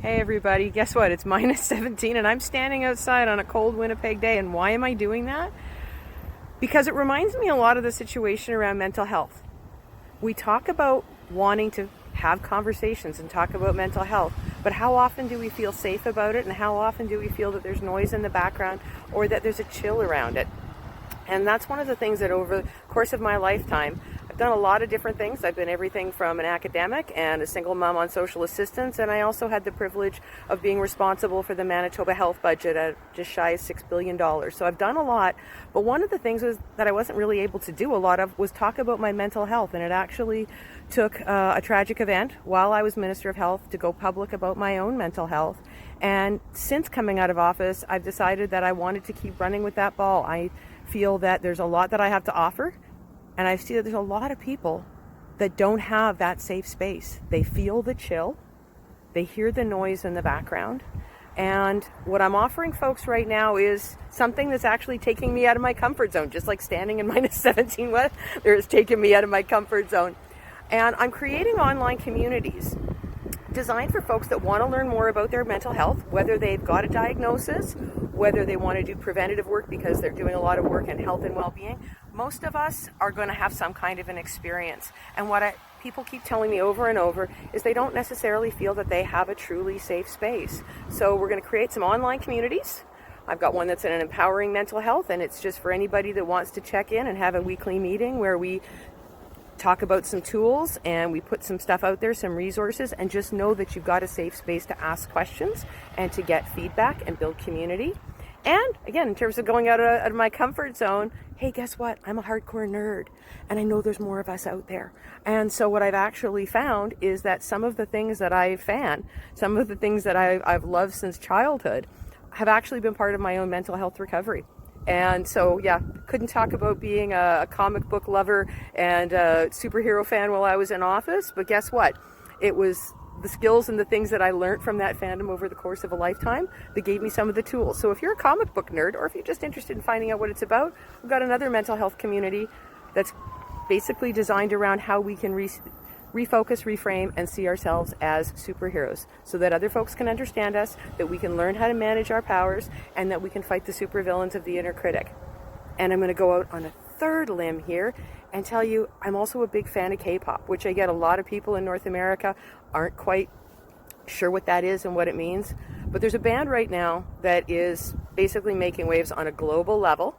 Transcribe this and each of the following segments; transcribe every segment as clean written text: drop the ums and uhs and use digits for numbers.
Hey everybody, guess what? It's minus 17 and I'm standing outside on a cold Winnipeg day. And why am I doing that? Because it reminds me a lot of the situation around mental health. We talk about wanting to have conversations and talk about mental health, but how often do we feel safe about it, and how often do we feel that there's noise in the background or that there's a chill around it? And that's one of the things that over the course of my lifetime, I've done a lot of different things. I've been everything from an academic and a single mom on social assistance, and I also had the privilege of being responsible for the Manitoba health budget at just shy of $6 billion. So I've done a lot, but one of the things that I wasn't really able to do a lot of was talk about my mental health, and it actually took a tragic event while I was Minister of Health to go public about my own mental health. And since coming out of office, I've decided that I wanted to keep running with that ball. I feel that there's a lot that I have to offer, and I see that there's a lot of people that don't have that safe space. They feel the chill, they hear the noise in the background, and what I'm offering folks right now is something that's actually taking me out of my comfort zone, just like standing in minus 17 weather is taking me out of my comfort zone. And I'm creating online communities designed for folks that want to learn more about their mental health, whether they've got a diagnosis, whether they want to do preventative work because they're doing a lot of work in health and well-being. Most of us are going to have some kind of an experience. And what people keep telling me over and over is they don't necessarily feel that they have a truly safe space. So we're going to create some online communities. I've got one that's in an empowering mental health, and it's just for anybody that wants to check in and have a weekly meeting where we talk about some tools and we put some stuff out there, some resources, and just know that you've got a safe space to ask questions and to get feedback and build community. And again, in terms of going out of my comfort zone, hey, guess what? I'm a hardcore nerd, and I know there's more of us out there. And so what I've actually found is that some of the things that I fan, some of the things that I've loved since childhood, have actually been part of my own mental health recovery. And so, yeah, couldn't talk about being a comic book lover and a superhero fan while I was in office, but guess what? It was the skills and the things that I learned from that fandom over the course of a lifetime that gave me some of the tools. So if you're a comic book nerd, or if you're just interested in finding out what it's about, we've got another mental health community that's basically designed around how we can refocus, reframe, and see ourselves as superheroes so that other folks can understand us, that we can learn how to manage our powers, and that we can fight the supervillains of the inner critic. And I'm going to go out on a third limb here and tell you I'm also a big fan of K-pop, which I get a lot of people in North America aren't quite sure what that is and what it means. But there's a band right now that is basically making waves on a global level,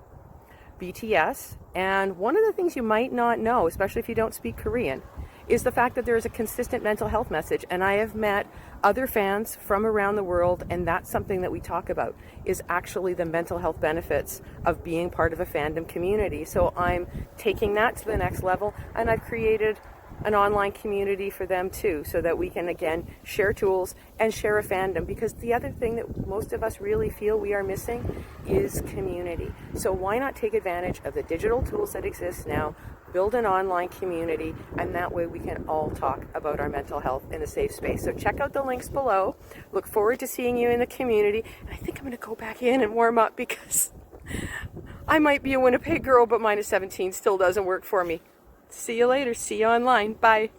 BTS. And one of the things you might not know, especially if you don't speak Korean, is the fact that there is a consistent mental health message. And I have met other fans from around the world, and that's something that we talk about, is actually the mental health benefits of being part of a fandom community. So I'm taking that to the next level, and I've created an online community for them too, so that we can again share tools and share a fandom, because the other thing that most of us really feel we are missing is community. So why not take advantage of the digital tools that exist now, build an online community, and that way we can all talk about our mental health in a safe space. So check out the links below. Look forward to seeing you in the community. And I think I'm going to go back in and warm up because I might be a Winnipeg girl, but minus 17 still doesn't work for me. See you later. See you online. Bye.